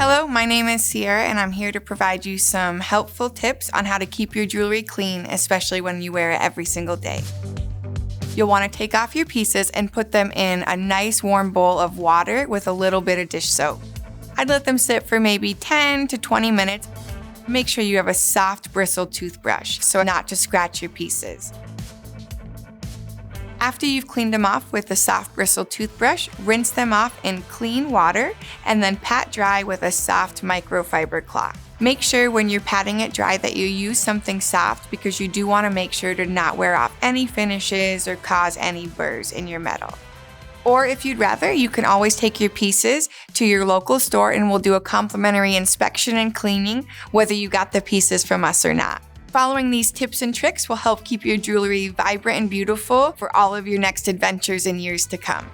Hello, my name is Sierra and I'm here to provide you some helpful tips on how to keep your jewelry clean, especially when you wear it every single day. You'll want to take off your pieces and put them in a nice warm bowl of water with a little bit of dish soap. I'd let them sit for maybe 10 to 20 minutes. Make sure you have a soft bristled toothbrush so not to scratch your pieces. After you've cleaned them off with a soft bristled toothbrush, rinse them off in clean water and then pat dry with a soft microfiber cloth. Make sure when you're patting it dry that you use something soft because you do want to make sure to not wear off any finishes or cause any burrs in your metal. Or if you'd rather, you can always take your pieces to your local store and we'll do a complimentary inspection and cleaning whether you got the pieces from us or not. Following these tips and tricks will help keep your jewelry vibrant and beautiful for all of your next adventures in years to come.